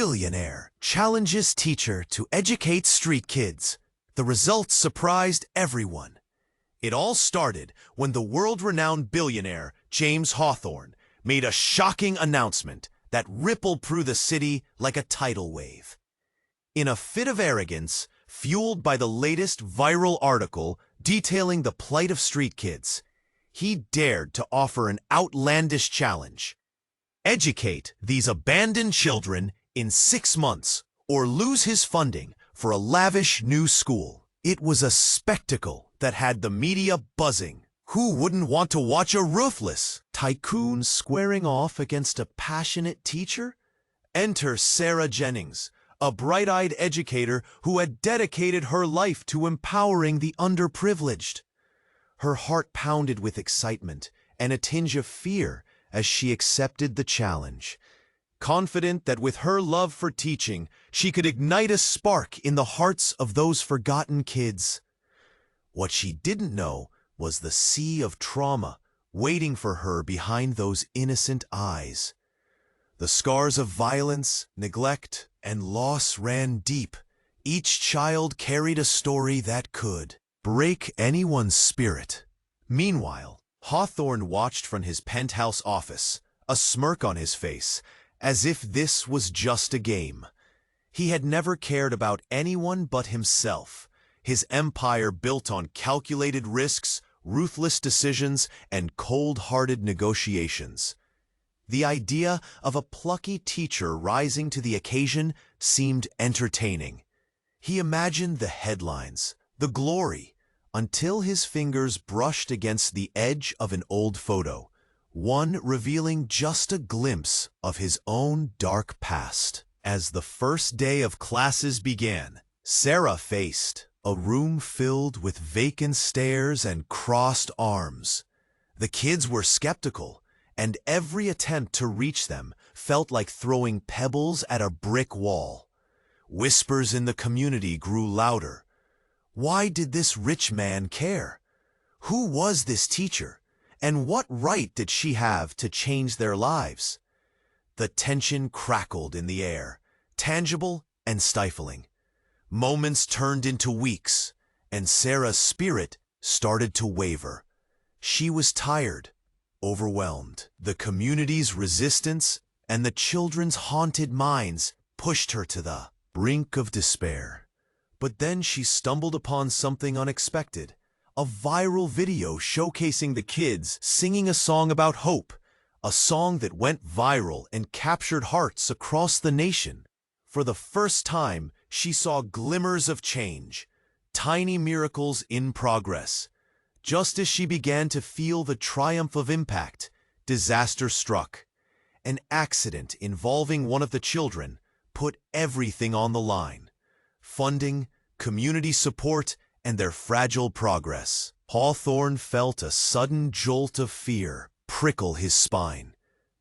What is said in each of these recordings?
Billionaire challenges teacher to educate street kids. The results surprised everyone. It all started when the world-renowned billionaire, James Hawthorne, made a shocking announcement that rippled through the city like a tidal wave. In a fit of arrogance, fueled by the latest viral article detailing the plight of street kids, he dared to offer an outlandish challenge. Educate these abandoned children in 6 months, or lose his funding for a lavish new school. It was a spectacle that had the media buzzing. Who wouldn't want to watch a ruthless tycoon squaring off against a passionate teacher? Enter Sarah Jennings, a bright-eyed educator who had dedicated her life to empowering the underprivileged. Her heart pounded with excitement and a tinge of fear as she accepted the challenge, confident that with her love for teaching, she could ignite a spark in the hearts of those forgotten kids. What she didn't know was the sea of trauma waiting for her behind those innocent eyes. The scars of violence, neglect, and loss ran deep. Each child carried a story that could break anyone's spirit. Meanwhile, Hawthorne watched from his penthouse office, a smirk on his face, as if this was just a game. He had never cared about anyone but himself, his empire built on calculated risks, ruthless decisions, and cold-hearted negotiations. The idea of a plucky teacher rising to the occasion seemed entertaining. He imagined the headlines, the glory, until his fingers brushed against the edge of an old photo, one revealing just a glimpse of his own dark past. As the first day of classes began, Sarah faced a room filled with vacant stares and crossed arms. The kids were skeptical, and every attempt to reach them felt like throwing pebbles at a brick wall. Whispers in the community grew louder. Why did this rich man care? Who was this teacher? And what right did she have to change their lives? The tension crackled in the air, tangible and stifling. Moments turned into weeks, and Sarah's spirit started to waver. She was tired, overwhelmed. The community's resistance and the children's haunted minds pushed her to the brink of despair. But then she stumbled upon something unexpected, a viral video showcasing the kids singing a song about hope, a song that went viral and captured hearts across the nation. For the first time, she saw glimmers of change, tiny miracles in progress. Just as she began to feel the triumph of impact, disaster struck. An accident involving one of the children put everything on the line. Funding, community support, and their fragile progress. Hawthorne felt a sudden jolt of fear prickle his spine.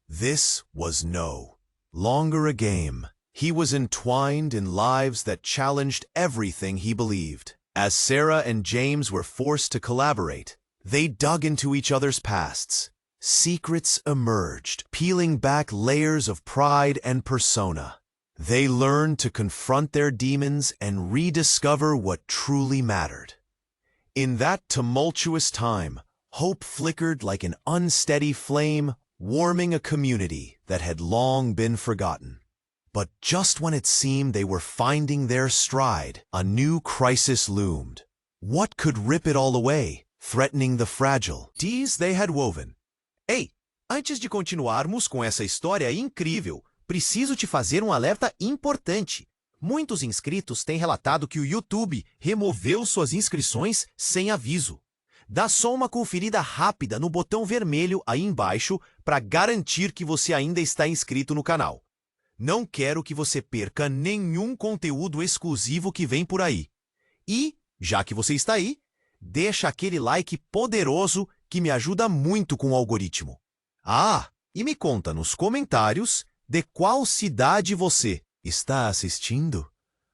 This was no longer a game. He was entwined in lives that challenged everything he believed. As Sarah and James were forced to collaborate, they dug into each other's pasts. Secrets emerged, peeling back layers of pride and persona. They learned to confront their demons and rediscover what truly mattered. In that tumultuous time, hope flickered like an unsteady flame, warming a community that had long been forgotten. But just when it seemed they were finding their stride, a new crisis loomed. What could rip it all away, threatening the fragile ties they had woven? Ei, antes de continuarmos com essa história incrível, preciso te fazer um alerta importante. Muitos inscritos têm relatado que o YouTube removeu suas inscrições sem aviso. Dá só uma conferida rápida no botão vermelho aí embaixo para garantir que você ainda está inscrito no canal. Não quero que você perca nenhum conteúdo exclusivo que vem por aí. E, já que você está aí, deixa aquele like poderoso que me ajuda muito com o algoritmo. Ah, e me conta nos comentários de qual cidade você está assistindo.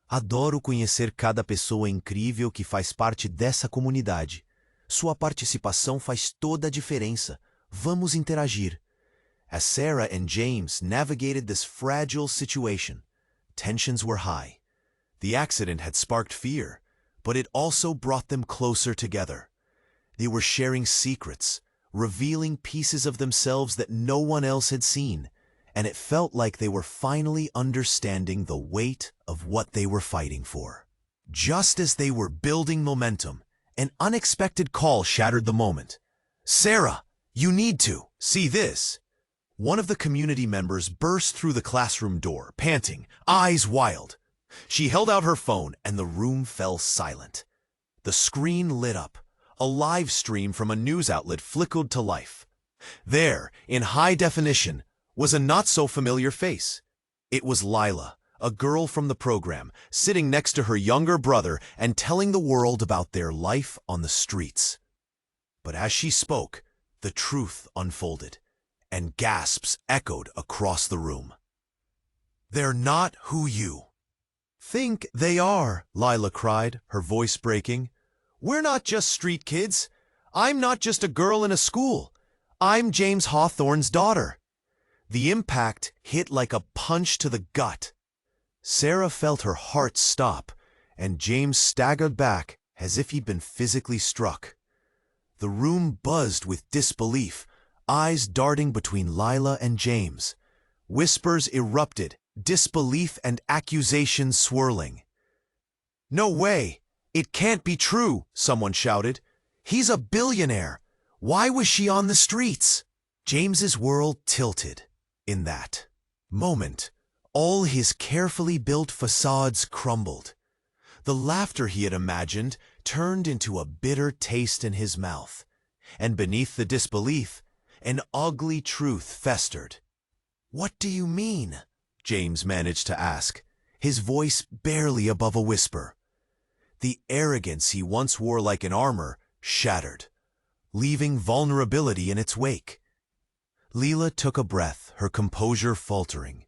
Adoro conhecer cada pessoa incrível que faz parte dessa comunidade. Sua participação faz toda a diferença. Vamos interagir. As Sarah and James navigated this fragile situation, tensions were high. The accident had sparked fear, but it also brought them closer together. They were sharing secrets, revealing pieces of themselves that no one else had seen, and it felt like they were finally understanding the weight of what they were fighting for. Just as they were building momentum, an unexpected call shattered the moment. "Sarah, you need to see this." One of the community members burst through the classroom door, panting, eyes wild. She held out her phone, and the room fell silent. The screen lit up. A live stream from a news outlet flickered to life. There, in high definition, was a not-so-familiar face. It was Lila, a girl from the program, sitting next to her younger brother and telling the world about their life on the streets. But as she spoke, the truth unfolded, and gasps echoed across the room. "They're not who you think they are," Lila cried, her voice breaking. "We're not just street kids. I'm not just a girl in a school. I'm James Hawthorne's daughter." The impact hit like a punch to the gut. Sarah felt her heart stop, and James staggered back as if he'd been physically struck. The room buzzed with disbelief, eyes darting between Lila and James. Whispers erupted, disbelief and accusations swirling. "No way! It can't be true," someone shouted. "He's a billionaire. Why was she on the streets?" James's world tilted. In that moment, all his carefully built facades crumbled. The laughter he had imagined turned into a bitter taste in his mouth, and beneath the disbelief, an ugly truth festered. "What do you mean?" James managed to ask, his voice barely above a whisper. The arrogance he once wore like an armor shattered, leaving vulnerability in its wake. Lila took a breath, her composure faltering.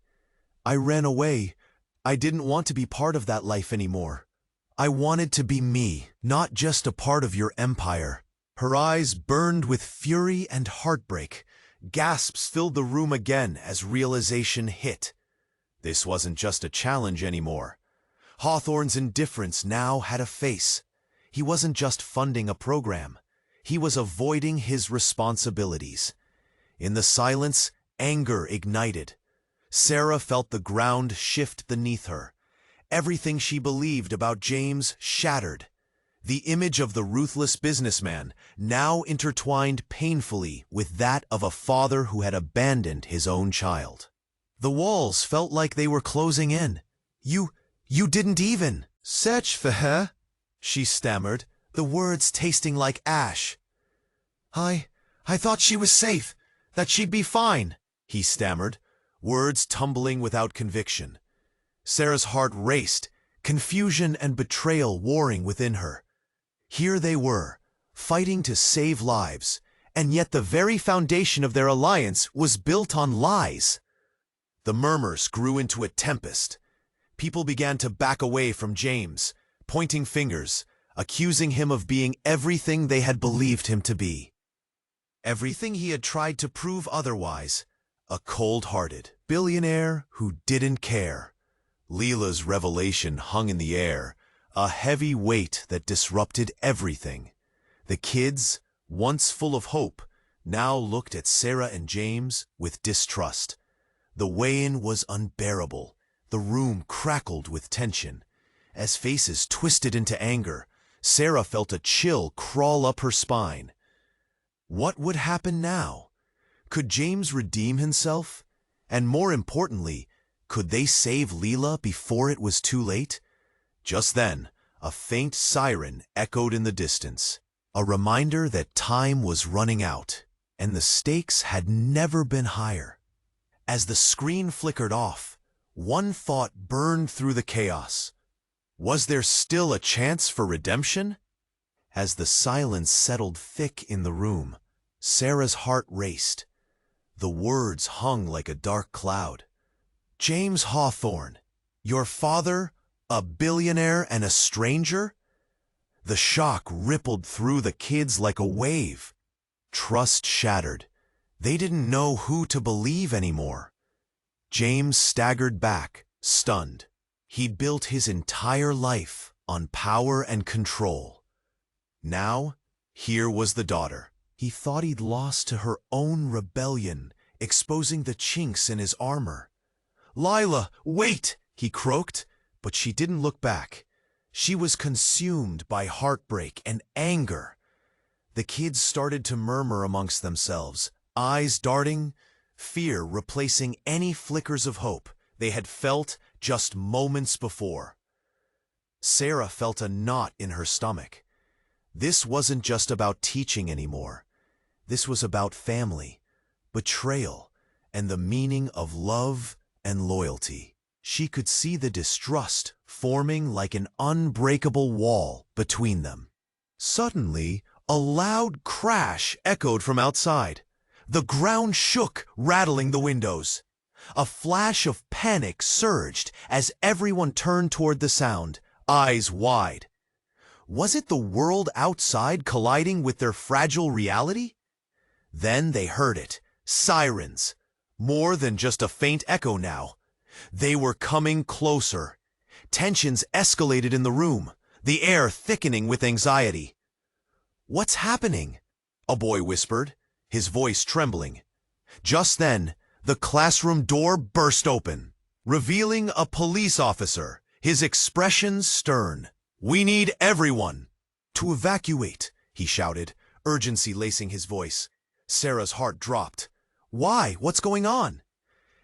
"I ran away. I didn't want to be part of that life anymore. I wanted to be me, not just a part of your empire." Her eyes burned with fury and heartbreak. Gasps filled the room again as realization hit. This wasn't just a challenge anymore. Hawthorne's indifference now had a face. He wasn't just funding a program. He was avoiding his responsibilities. In the silence, anger ignited. Sarah felt the ground shift beneath her. Everything she believed about James shattered. The image of the ruthless businessman now intertwined painfully with that of a father who had abandoned his own child. The walls felt like they were closing in. You didn't even search for her," she stammered, the words tasting like ash. I thought she was safe, that she'd be fine," he stammered, words tumbling without conviction. Sarah's heart raced, confusion and betrayal warring within her. Here they were, fighting to save lives, and yet the very foundation of their alliance was built on lies. The murmurs grew into a tempest. People began to back away from James, pointing fingers, accusing him of being everything they had believed him to be. Everything he had tried to prove otherwise. A cold-hearted billionaire who didn't care. Lila's revelation hung in the air, a heavy weight that disrupted everything. The kids, once full of hope, now looked at Sarah and James with distrust. The weigh-in was unbearable. The room crackled with tension. As faces twisted into anger, Sarah felt a chill crawl up her spine. What would happen now? Could James redeem himself? And more importantly, could they save Lila before it was too late? Just then, a faint siren echoed in the distance, a reminder that time was running out, and the stakes had never been higher. As the screen flickered off, one thought burned through the chaos. Was there still a chance for redemption? As the silence settled thick in the room, Sarah's heart raced. The words hung like a dark cloud. "James Hawthorne, your father, a billionaire and a stranger?" The shock rippled through the kids like a wave. Trust shattered. They didn't know who to believe anymore. James staggered back, stunned. He'd built his entire life on power and control. Now, here was the daughter. He thought he'd lost to her own rebellion, exposing the chinks in his armor. "Lila, wait!" he croaked, but she didn't look back. She was consumed by heartbreak and anger. The kids started to murmur amongst themselves, eyes darting, fear replacing any flickers of hope they had felt just moments before. Sarah felt a knot in her stomach. This wasn't just about teaching anymore. This was about family, betrayal, and the meaning of love and loyalty. She could see the distrust forming like an unbreakable wall between them. Suddenly, a loud crash echoed from outside. The ground shook, rattling the windows. A flash of panic surged as everyone turned toward the sound, eyes wide. Was it the world outside colliding with their fragile reality? Then they heard it. Sirens. More than just a faint echo now. They were coming closer. Tensions escalated in the room, the air thickening with anxiety. "What's happening?" a boy whispered, his voice trembling. Just then, the classroom door burst open, revealing a police officer, his expression stern. "We need everyone to evacuate," he shouted, urgency lacing his voice. Sarah's heart dropped. "Why? What's going on?"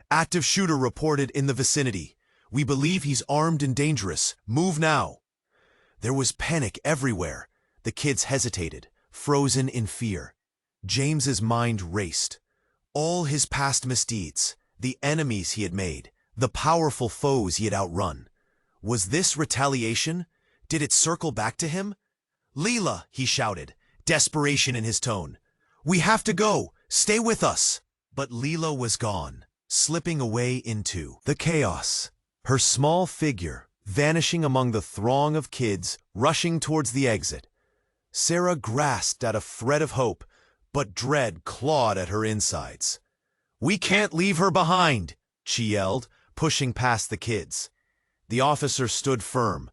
"Active shooter reported in the vicinity. We believe he's armed and dangerous. Move now." There was panic everywhere. The kids hesitated, frozen in fear. James's mind raced. All his past misdeeds, the enemies he had made, the powerful foes he had outrun. Was this retaliation? Did it circle back to him? "Lila," he shouted, desperation in his tone. "We have to go. Stay with us." But Lila was gone, slipping away into the chaos. Her small figure vanishing among the throng of kids rushing towards the exit. Sarah grasped at a thread of hope, but dread clawed at her insides. "We can't leave her behind," she yelled, pushing past the kids. The officer stood firm.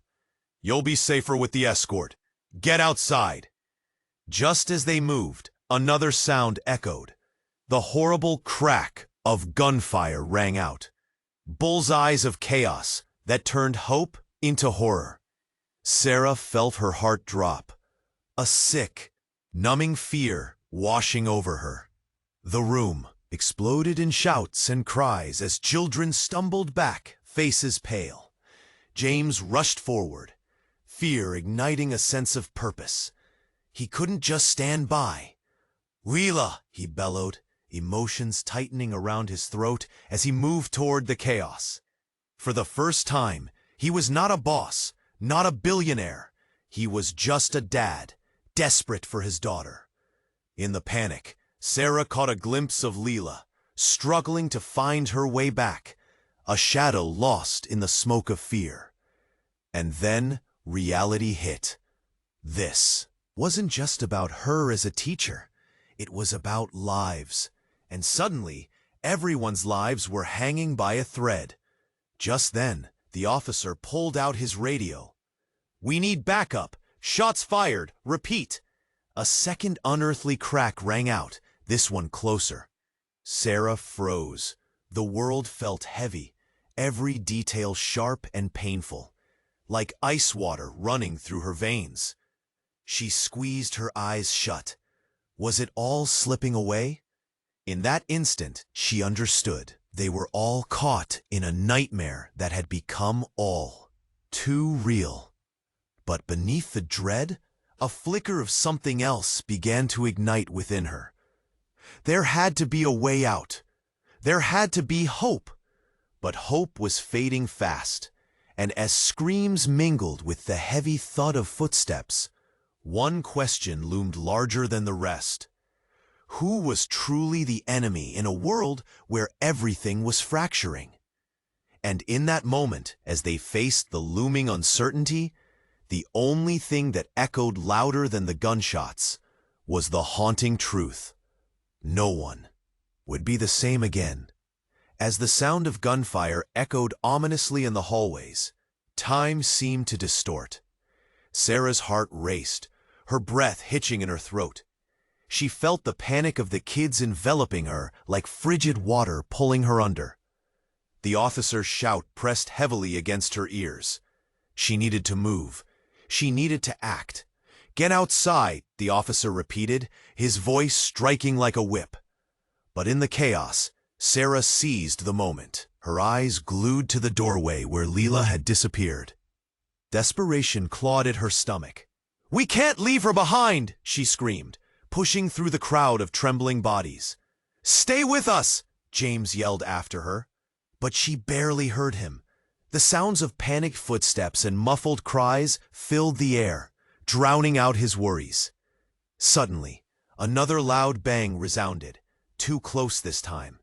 "You'll be safer with the escort. Get outside." Just as they moved, another sound echoed. The horrible crack of gunfire rang out. Bullseyes of chaos that turned hope into horror. Sarah felt her heart drop. A sick, numbing fear washing over her. The room exploded in shouts and cries as children stumbled back, faces pale. James rushed forward, fear igniting a sense of purpose. He couldn't just stand by. "Lila," he bellowed, emotions tightening around his throat as he moved toward the chaos. For the first time, he was not a boss, not a billionaire. He was just a dad, desperate for his daughter. In the panic, Sarah caught a glimpse of Lila, struggling to find her way back, a shadow lost in the smoke of fear. And then reality hit. This wasn't just about her as a teacher. It was about lives. And suddenly, everyone's lives were hanging by a thread. Just then, the officer pulled out his radio. "We need backup. Shots fired. Repeat." A second unearthly crack rang out, this one closer. Sarah froze. The world felt heavy, every detail sharp and painful, like ice water running through her veins. She squeezed her eyes shut. Was it all slipping away? In that instant, she understood. They were all caught in a nightmare that had become all too real. But beneath the dread, a flicker of something else began to ignite within her. There had to be a way out. There had to be hope. But hope was fading fast, and as screams mingled with the heavy thud of footsteps, one question loomed larger than the rest. Who was truly the enemy in a world where everything was fracturing? And in that moment, as they faced the looming uncertainty, the only thing that echoed louder than the gunshots was the haunting truth. No one would be the same again. As the sound of gunfire echoed ominously in the hallways, Time seemed to distort. Sarah's heart raced, her breath hitching in her throat. She felt the panic of the kids enveloping her like frigid water pulling her under. The officer's shout pressed heavily against her ears. She needed to move. She needed to act. "Get outside," the officer repeated, his voice striking like a whip. But in the chaos, Sarah seized the moment, her eyes glued to the doorway where Lila had disappeared. Desperation clawed at her stomach. "We can't leave her behind!" she screamed, pushing through the crowd of trembling bodies. "Stay with us!" James yelled after her. But she barely heard him. The sounds of panicked footsteps and muffled cries filled the air, drowning out his worries. Suddenly, another loud bang resounded, too close this time.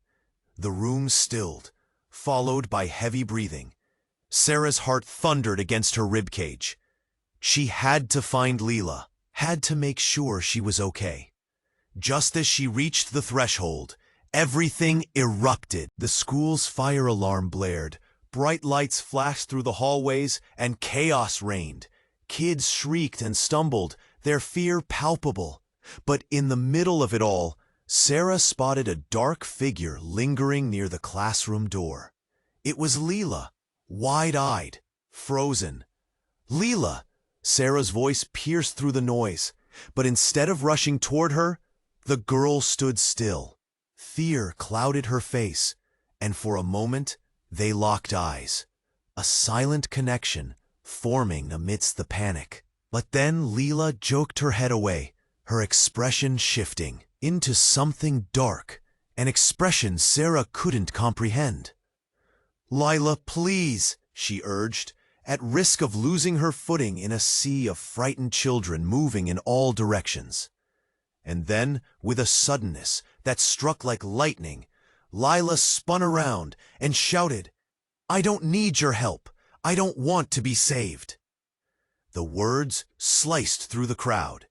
The room stilled, followed by heavy breathing. Sarah's heart thundered against her ribcage. She had to find Lila, had to make sure she was okay. Just as she reached the threshold, everything erupted. The school's fire alarm blared, bright lights flashed through the hallways, and chaos reigned. Kids shrieked and stumbled, their fear palpable. But in the middle of it all, Sarah spotted a dark figure lingering near the classroom door. It was Lila, wide-eyed, frozen. "Lila!" Sarah's voice pierced through the noise, but instead of rushing toward her, the girl stood still. Fear clouded her face, and for a moment they locked eyes, a silent connection forming amidst the panic. But then Lila jerked her head away, her expression shifting into something dark, an expression Sarah couldn't comprehend. "Lila, please," she urged, at risk of losing her footing in a sea of frightened children moving in all directions. And then, with a suddenness that struck like lightning, Lila spun around and shouted, "I don't need your help. I don't want to be saved." The words sliced through the crowd,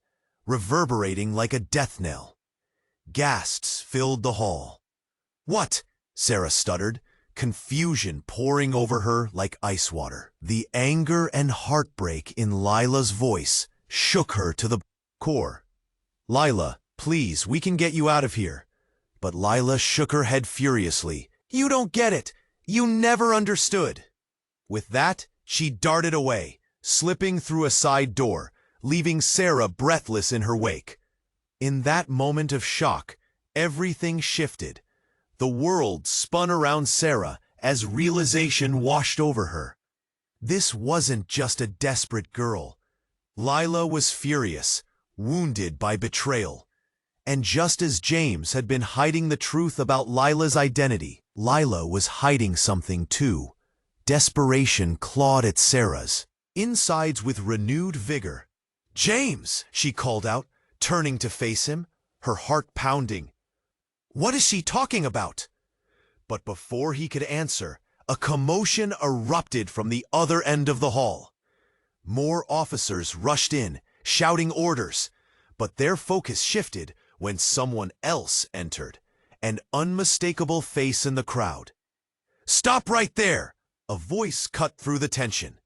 reverberating like a death knell. Gasps filled the hall. "What?" Sarah stuttered, confusion pouring over her like ice water. The anger and heartbreak in Lila's voice shook her to the core. "Lila, please, we can get you out of here." But Lila shook her head furiously. "You don't get it. You never understood." With that, she darted away, slipping through a side door, leaving Sarah breathless in her wake. In that moment of shock, everything shifted. The world spun around Sarah as realization washed over her. This wasn't just a desperate girl. Lila was furious, wounded by betrayal. And just as James had been hiding the truth about Lila's identity, Lila was hiding something too. Desperation clawed at Sarah's insides with renewed vigor. "James!" she called out, turning to face him, her heart pounding. "What is she talking about?" But before he could answer, a commotion erupted from the other end of the hall. More officers rushed in, shouting orders, but their focus shifted when someone else entered, an unmistakable face in the crowd. "Stop right there!" A voice cut through the tension.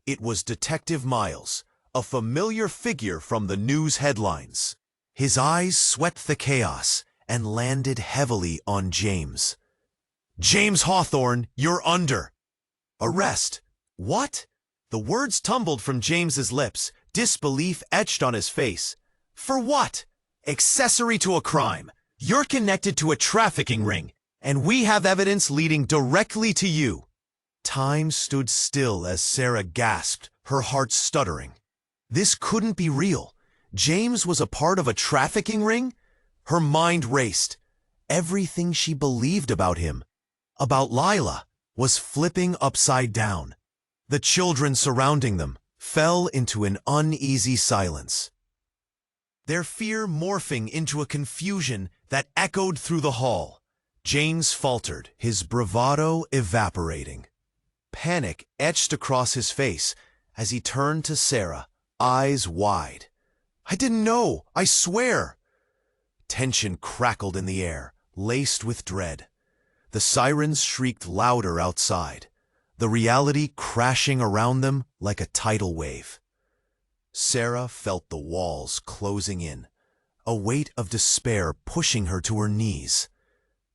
It was Detective Miles, a familiar figure from the news headlines. His eyes swept the chaos and landed heavily on James. "James Hawthorne, you're under arrest." "What?" The words tumbled from James's lips, disbelief etched on his face. "For what?" "Accessory to a crime. You're connected to a trafficking ring, and we have evidence leading directly to you." Time stood still as Sarah gasped, her heart stuttering. This couldn't be real. James was a part of a trafficking ring? Her mind raced. Everything she believed about him, about Lila, was flipping upside down. The children surrounding them fell into an uneasy silence, their fear morphing into a confusion that echoed through the hall. James faltered, his bravado evaporating. Panic etched across his face as he turned to Sarah, eyes wide. "I didn't know, I swear." Tension crackled in the air, laced with dread. The sirens shrieked louder outside. the reality crashing around them like a tidal wave. Sarah felt the walls closing in, a weight of despair pushing her to her knees.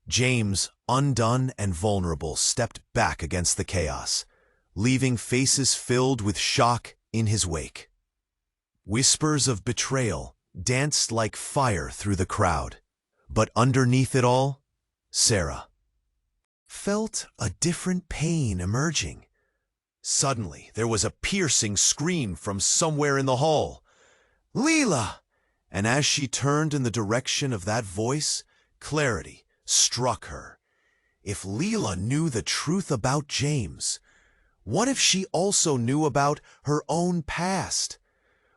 James, undone and vulnerable, stepped back against the chaos, leaving faces filled with shock in his wake. Whispers of betrayal danced like fire through the crowd, but underneath it all, Sarah felt a different pain emerging. Suddenly, there was a piercing scream from somewhere in the hall. "Lila!" And as she turned in the direction of that voice, clarity struck her. If Lila knew the truth about James, what if she also knew about her own past?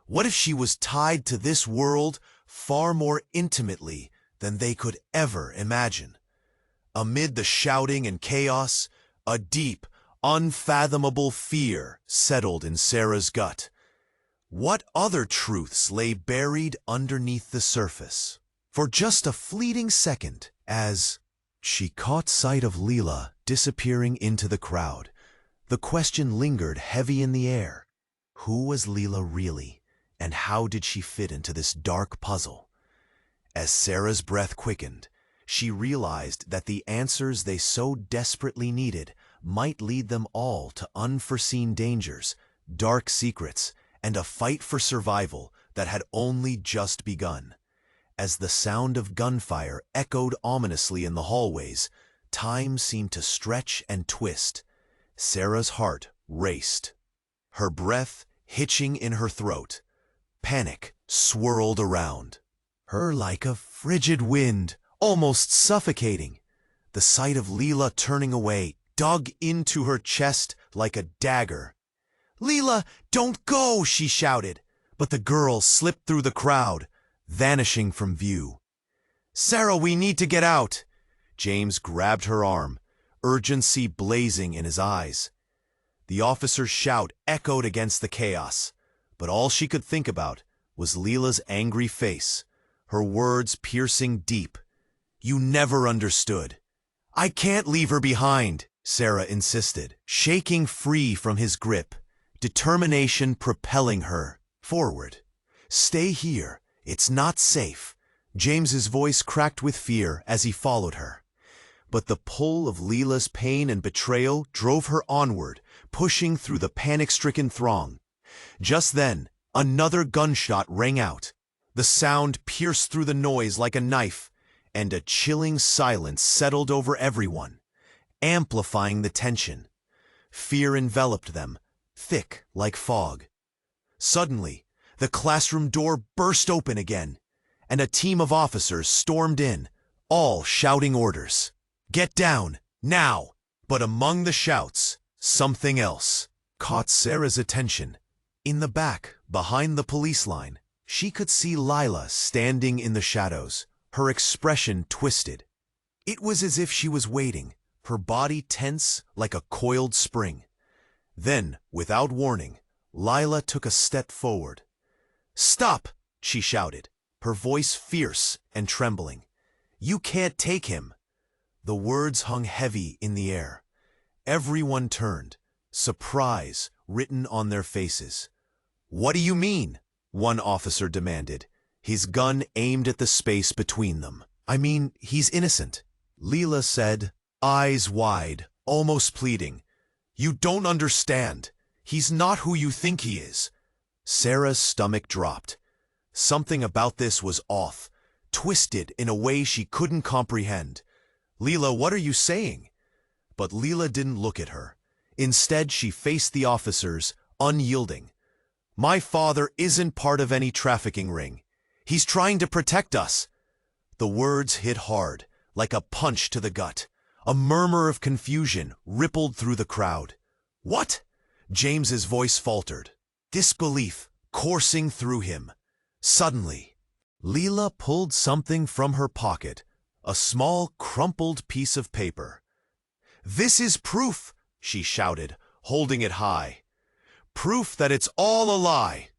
What if she was tied to this world far more intimately than they could ever imagine? Amid the shouting and chaos, a deep, unfathomable fear settled in Sarah's gut. What other truths lay buried underneath the surface? For just a fleeting second, as she caught sight of Lila disappearing into the crowd, the question lingered heavy in the air. Who was Lila really, and how did she fit into this dark puzzle? As Sarah's breath quickened, she realized that the answers they so desperately needed might lead them all to unforeseen dangers, dark secrets, and a fight for survival that had only just begun. As the sound of gunfire echoed ominously in the hallways, time seemed to stretch and twist. Sarah's heart raced, her breath hitching in her throat. Panic swirled around her like a frigid wind, almost suffocating. The sight of Lila turning away dug into her chest like a dagger. "Lila, don't go!" she shouted, but the girl slipped through the crowd, vanishing from view. "Sarah, we need to get out!" James grabbed her arm, urgency blazing in his eyes. The officer's shout echoed against the chaos, but all she could think about was Lila's angry face, her words piercing deep. "You never understood." "I can't leave her behind," Sarah insisted, shaking free from his grip, determination propelling her forward. "Stay here. It's not safe." James's voice cracked with fear as he followed her. But the pull of Lila's pain and betrayal drove her onward, pushing through the panic-stricken throng. Just then, another gunshot rang out. The sound pierced through the noise like a knife, and a chilling silence settled over everyone, amplifying the tension. Fear enveloped them, thick like fog. Suddenly, the classroom door burst open again, and a team of officers stormed in, all shouting orders. "Get down, now!" But among the shouts, something else caught Sarah's attention. In the back, behind the police line, she could see Lila standing in the shadows, her expression twisted. It was as if she was waiting, her body tense like a coiled spring. Then, without warning, Lila took a step forward. "Stop!" she shouted, her voice fierce and trembling. "You can't take him!" The words hung heavy in the air. Everyone turned, surprise written on their faces. "What do you mean?" one officer demanded, his gun aimed at the space between them. "I mean, he's innocent," Lila said, eyes wide, almost pleading. "You don't understand. He's not who you think he is." Sarah's stomach dropped. Something about this was off, twisted in a way she couldn't comprehend. "Lila, what are you saying?" But Lila didn't look at her. Instead, she faced the officers, unyielding. "My father isn't part of any trafficking ring. He's trying to protect us." The words hit hard, like a punch to the gut. A murmur of confusion rippled through the crowd. "What?" James's voice faltered, disbelief coursing through him. Suddenly, Lila pulled something from her pocket, a small, crumpled piece of paper. "This is proof," she shouted, holding it high. "Proof that it's all a lie."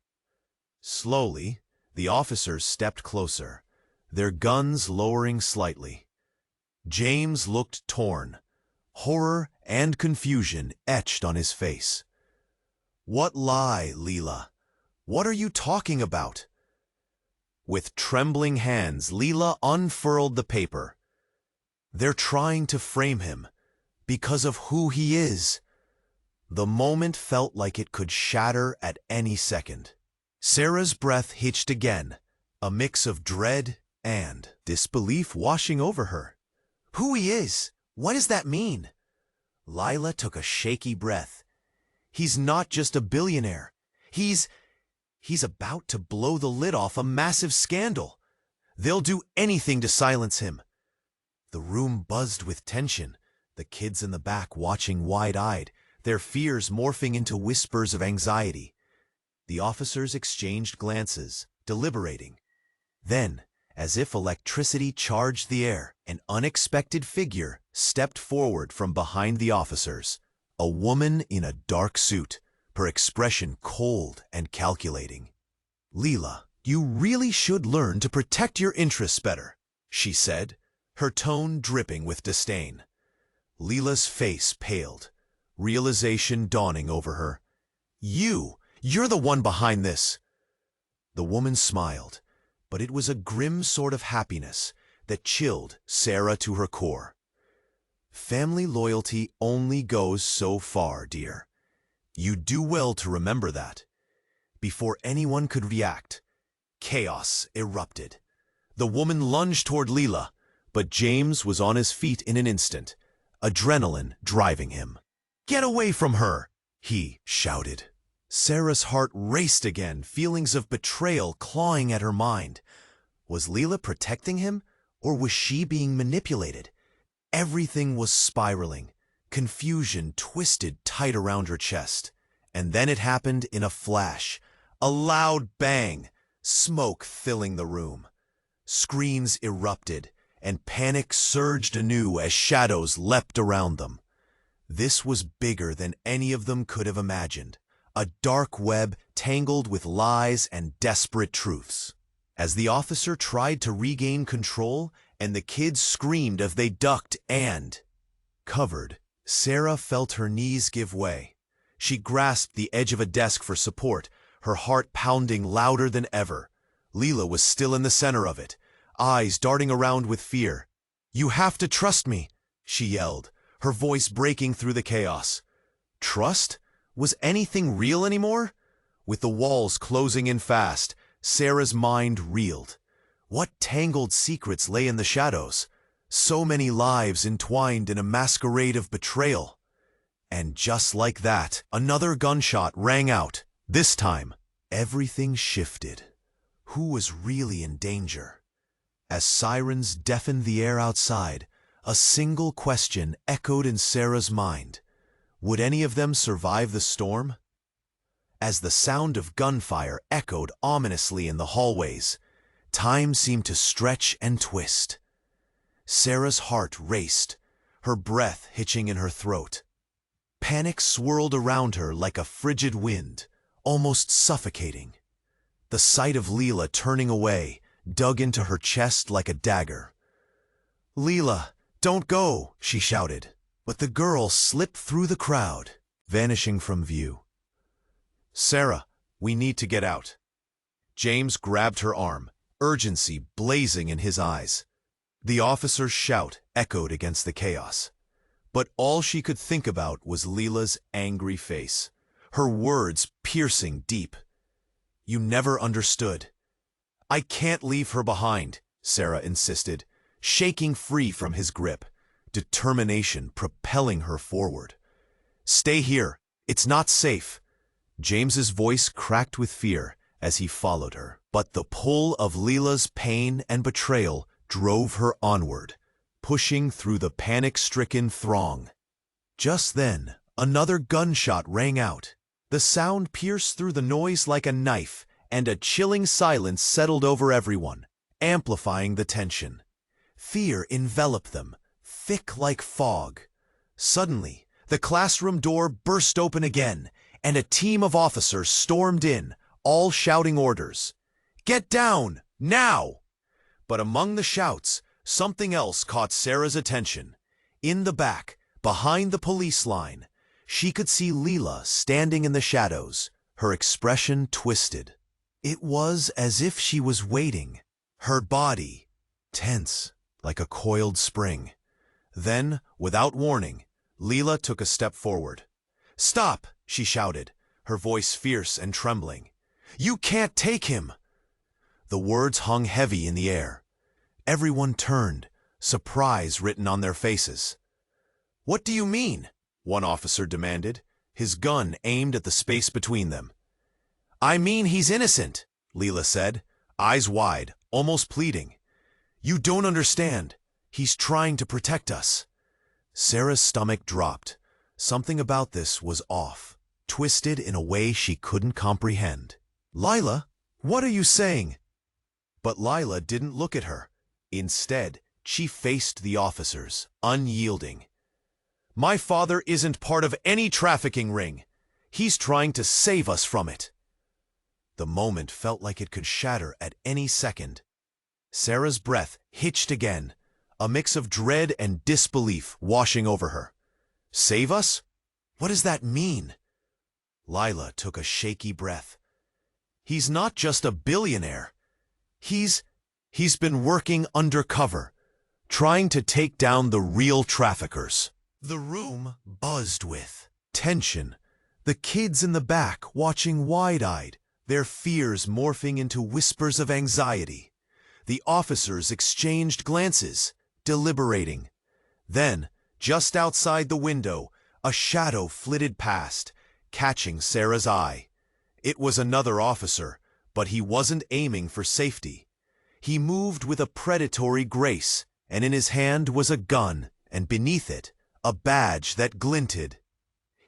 Slowly, the officers stepped closer, their guns lowering slightly. James looked torn, horror and confusion etched on his face. "What lie, Lila? What are you talking about?" With trembling hands, Lila unfurled the paper. "They're trying to frame him because of who he is." The moment felt like it could shatter at any second. Sarah's breath hitched again, a mix of dread and disbelief washing over her. "Who he is? What does that mean?" Lila took a shaky breath. "He's not just a billionaire. He's about to blow the lid off a massive scandal. They'll do anything to silence him." The room buzzed with tension, the kids in the back watching wide-eyed, their fears morphing into whispers of anxiety. The officers exchanged glances, deliberating. Then, as if electricity charged the air, an unexpected figure stepped forward from behind the officers, a woman in a dark suit, her expression cold and calculating. "Lila, you really should learn to protect your interests better," she said, her tone dripping with disdain. Lila's face paled, realization dawning over her. You're the one behind this." The woman smiled, but it was a grim sort of happiness that chilled Sarah to her core. "Family loyalty only goes so far, dear. You do well to remember that." Before anyone could react, chaos erupted. The woman lunged toward Lila, but James was on his feet in an instant, adrenaline driving him. "Get away from her!" he shouted. Sarah's heart raced again, feelings of betrayal clawing at her mind. Was Lila protecting him, or was she being manipulated? Everything was spiraling. Confusion twisted tight around her chest. And then it happened in a flash. A loud bang, smoke filling the room. Screams erupted, and panic surged anew as shadows leapt around them. This was bigger than any of them could have imagined. A dark web tangled with lies and desperate truths. As the officer tried to regain control and the kids screamed as they ducked and covered, Sarah felt her knees give way. She grasped the edge of a desk for support, her heart pounding louder than ever. Lila was still in the center of it, eyes darting around with fear. "You have to trust me," she yelled, her voice breaking through the chaos. Trust? Was anything real anymore? With the walls closing in fast, Sarah's mind reeled. What tangled secrets lay in the shadows? So many lives entwined in a masquerade of betrayal. And just like that, another gunshot rang out. This time, everything shifted. Who was really in danger? As sirens deafened the air outside, a single question echoed in Sarah's mind. Would any of them survive the storm? As the sound of gunfire echoed ominously in the hallways, time seemed to stretch and twist. Sarah's heart raced, her breath hitching in her throat. Panic swirled around her like a frigid wind, almost suffocating. The sight of Lila turning away dug into her chest like a dagger. "Lila, don't go," she shouted. But the girl slipped through the crowd, vanishing from view. "Sarah, we need to get out." James grabbed her arm, urgency blazing in his eyes. The officer's shout echoed against the chaos. But all she could think about was Lila's angry face, her words piercing deep. "You never understood." "I can't leave her behind," Sarah insisted, shaking free from his grip, determination propelling her forward. "Stay here. It's not safe." James's voice cracked with fear as he followed her. But the pull of Lila's pain and betrayal drove her onward, pushing through the panic-stricken throng. Just then, another gunshot rang out. The sound pierced through the noise like a knife, and a chilling silence settled over everyone, amplifying the tension. Fear enveloped them, thick like fog. Suddenly, the classroom door burst open again, and a team of officers stormed in, all shouting orders. "Get down, now!" But among the shouts, something else caught Sarah's attention. In the back, Behind the police line, she could see Lila standing in the shadows, her expression twisted. It was as if she was waiting, her body tense like a coiled spring. Then, without warning, Lila took a step forward. "Stop!" she shouted, her voice fierce and trembling. "You can't take him!" The words hung heavy in the air. Everyone turned, surprise written on their faces. "What do you mean?" one officer demanded, his gun aimed at the space between them. "I mean he's innocent," Lila said, eyes wide, almost pleading. "You don't understand. He's trying to protect us." Sarah's stomach dropped. Something about this was off, twisted in a way she couldn't comprehend. "Lila, what are you saying?" But Lila didn't look at her. Instead, she faced the officers, unyielding. "My father isn't part of any trafficking ring. He's trying to save us from it." The moment felt like it could shatter at any second. Sarah's breath hitched again, a mix of dread and disbelief washing over her. "Save us? What does that mean?" Lila took a shaky breath. "He's not just a billionaire. He's been working undercover, trying to take down the real traffickers." The room buzzed with tension, the kids in the back watching wide-eyed, their fears morphing into whispers of anxiety. The officers exchanged glances, deliberating. Then, just outside the window, a shadow flitted past, catching Sarah's eye. It was another officer, but he wasn't aiming for safety. He moved with a predatory grace, and in his hand was a gun, and beneath it, a badge that glinted.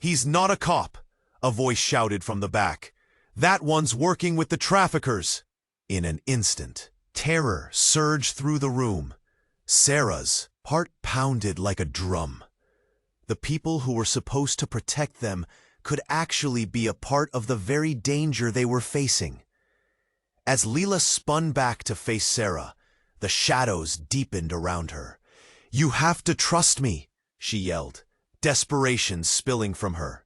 "He's not a cop," a voice shouted from the back. "That one's working with the traffickers." In an instant, terror surged through the room. Sarah's heart pounded like a drum. The people who were supposed to protect them could actually be a part of the very danger they were facing. As Lila spun back to face Sarah, the shadows deepened around her. "You have to trust me," she yelled, desperation spilling from her.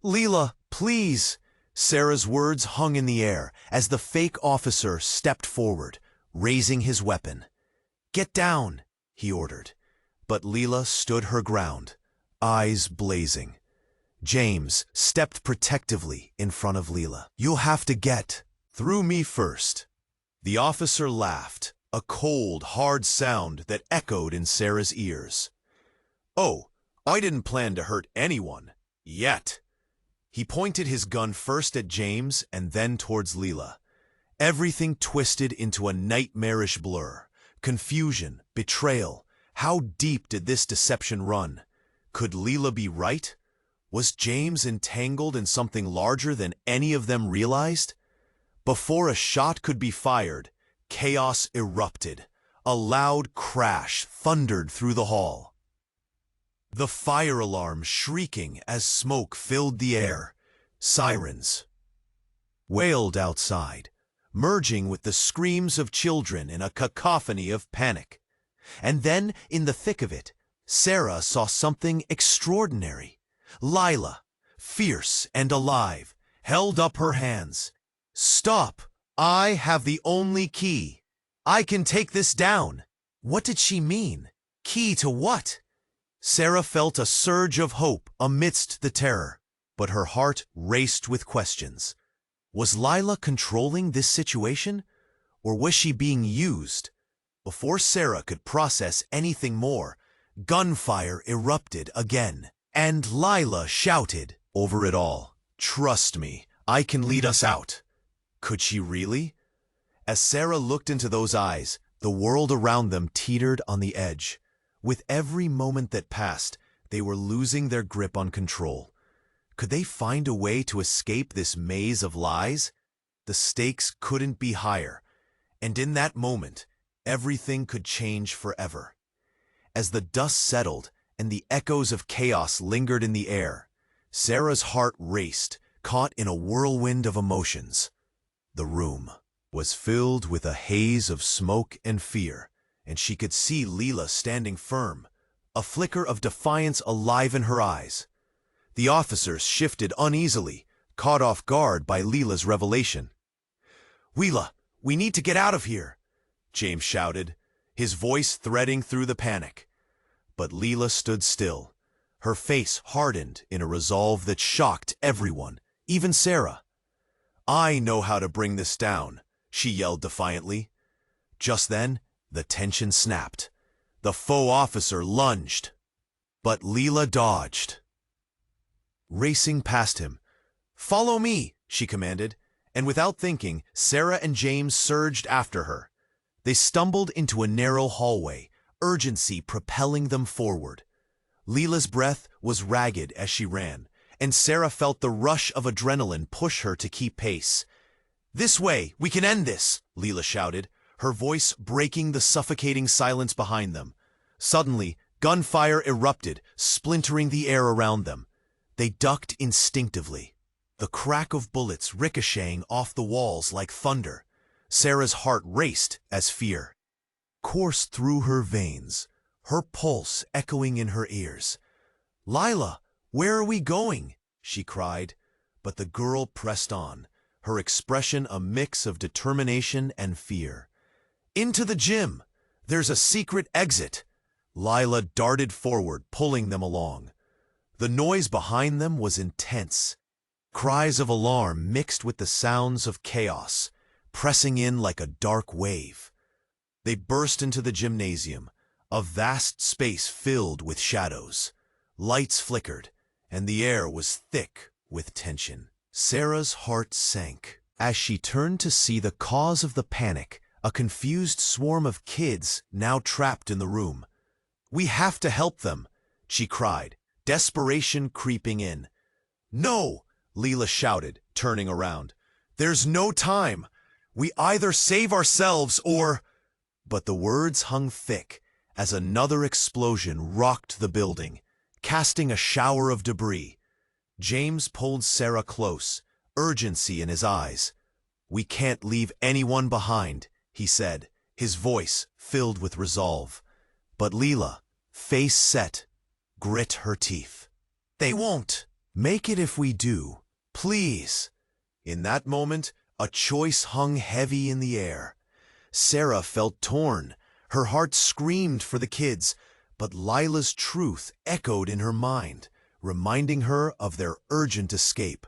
"Lila, please!" Sarah's words hung in the air as the fake officer stepped forward, raising his weapon. "Get down," he ordered. But Lila stood her ground, eyes blazing. James stepped protectively in front of Lila. "You'll have to get through me first." The officer laughed, a cold, hard sound that echoed in Sarah's ears. "Oh, I didn't plan to hurt anyone. Yet." He pointed his gun first at James and then towards Lila. Everything twisted into a nightmarish blur. Confusion, betrayal. How deep did this deception run? Could Lila be right? Was James entangled in something larger than any of them realized? Before a shot could be fired, chaos erupted. A loud crash thundered through the hall. The fire alarm shrieking as smoke filled the air. Sirens wailed outside, merging with the screams of children in a cacophony of panic. And then, in the thick of it, Sarah saw something extraordinary. Lila, fierce and alive, held up her hands. "Stop! I have the only key. I can take this down." What did she mean? Key to what? Sarah felt a surge of hope amidst the terror, but her heart raced with questions. Was Lila controlling this situation, or was she being used? Before Sarah could process anything more, gunfire erupted again, and Lila shouted over it all, "Trust me, I can lead us out." Could she really? As Sarah looked into those eyes, the world around them teetered on the edge. With every moment that passed, they were losing their grip on control. Could they find a way to escape this maze of lies? The stakes couldn't be higher, and in that moment, everything could change forever. As the dust settled and the echoes of chaos lingered in the air, Sarah's heart raced, caught in a whirlwind of emotions. The room was filled with a haze of smoke and fear, and she could see Lila standing firm, a flicker of defiance alive in her eyes. The officers shifted uneasily, caught off guard by Lila's revelation. "Lila, we need to get out of here," James shouted, his voice threading through the panic. But Lila stood still, her face hardened in a resolve that shocked everyone, even Sarah. "I know how to bring this down," she yelled defiantly. Just then, the tension snapped. The faux officer lunged, but Lila dodged. Racing past him, "Follow me," she commanded, and without thinking, Sarah and James surged after her. They stumbled into a narrow hallway, urgency propelling them forward. Lila's breath was ragged as she ran, and Sarah felt the rush of adrenaline push her to keep pace. "This way, we can end this," Lila shouted, her voice breaking the suffocating silence behind them. Suddenly, gunfire erupted, splintering the air around them. They ducked instinctively, the crack of bullets ricocheting off the walls like thunder. Sarah's heart raced as fear coursed through her veins, her pulse echoing in her ears. "Lila, where are we going?" she cried, but the girl pressed on, her expression a mix of determination and fear. "Into the gym! There's a secret exit!" Lila darted forward, pulling them along. The noise behind them was intense. Cries of alarm mixed with the sounds of chaos, pressing in like a dark wave. They burst into the gymnasium, a vast space filled with shadows. Lights flickered, and the air was thick with tension. Sarah's heart sank as she turned to see the cause of the panic, a confused swarm of kids now trapped in the room. "We have to help them," she cried, desperation creeping in. "No!" Lila shouted, turning around. "There's no time. We either save ourselves or—" But the words hung thick as another explosion rocked the building, casting a shower of debris. James pulled Sarah close, urgency in his eyes. "We can't leave anyone behind," he said, his voice filled with resolve. But Lila, face set, grit her teeth. "They won't. Make it if we do. Please." In that moment, a choice hung heavy in the air. Sarah felt torn. Her heart screamed for the kids, but Lila's truth echoed in her mind, reminding her of their urgent escape.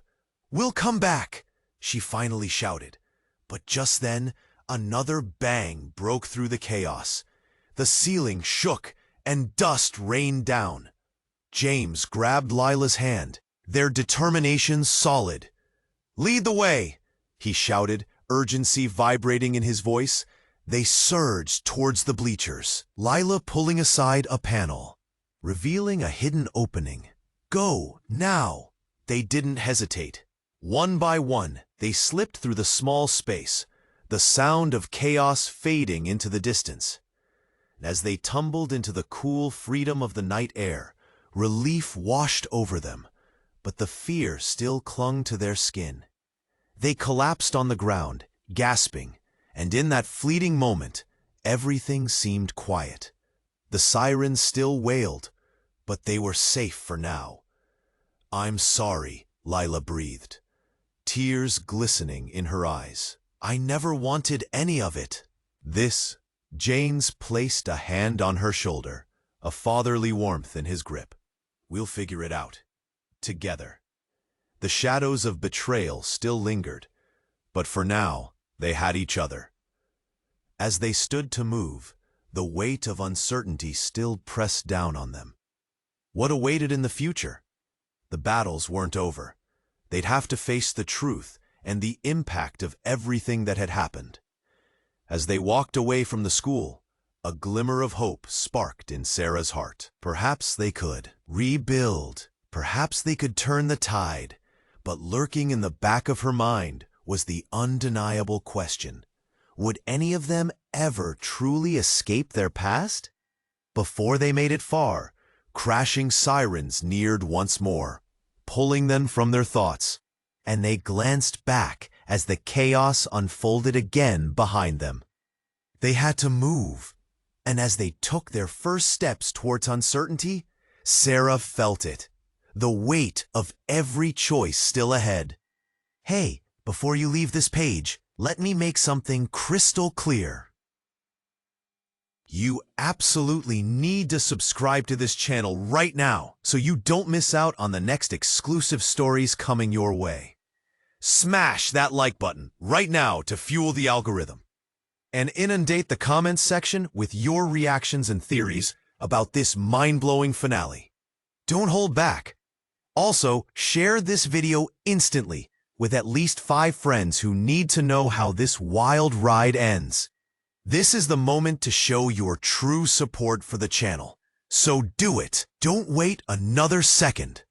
"We'll come back," she finally shouted. But just then, another bang broke through the chaos. The ceiling shook and dust rained down. James grabbed Lila's hand, their determination solid. "Lead the way," he shouted, urgency vibrating in his voice. They surged towards the bleachers, Lila pulling aside a panel, revealing a hidden opening. "Go, now!" They didn't hesitate. One by one, they slipped through the small space, the sound of chaos fading into the distance. As they tumbled into the cool freedom of the night air, relief washed over them, but the fear still clung to their skin. They collapsed on the ground, gasping, and in that fleeting moment, everything seemed quiet. The sirens still wailed, but they were safe for now. "I'm sorry," Lila breathed, tears glistening in her eyes. "I never wanted any of it." James placed a hand on her shoulder, a fatherly warmth in his grip. "We'll figure it out. Together." The shadows of betrayal still lingered, but for now, they had each other. As they stood to move, the weight of uncertainty still pressed down on them. What awaited in the future? The battles weren't over. They'd have to face the truth and the impact of everything that had happened. As they walked away from the school, a glimmer of hope sparked in Sarah's heart. Perhaps they could rebuild. Perhaps they could turn the tide. But lurking in the back of her mind was the undeniable question: would any of them ever truly escape their past? Before they made it far, crashing sirens neared once more, pulling them from their thoughts, and they glanced back as the chaos unfolded again behind them. They had to move, And as they took their first steps towards uncertainty, Sarah felt it. The weight of every choice still ahead. Hey, before you leave this page, let me make something crystal clear. You absolutely need to subscribe to this channel right now so you don't miss out on the next exclusive stories coming your way. Smash that like button right now to fuel the algorithm. And inundate the comments section with your reactions and theories about this mind-blowing finale. Don't hold back. Also, share this video instantly with at least 5 friends who need to know how this wild ride ends. This is the moment to show your true support for the channel. So do it. Don't wait another second.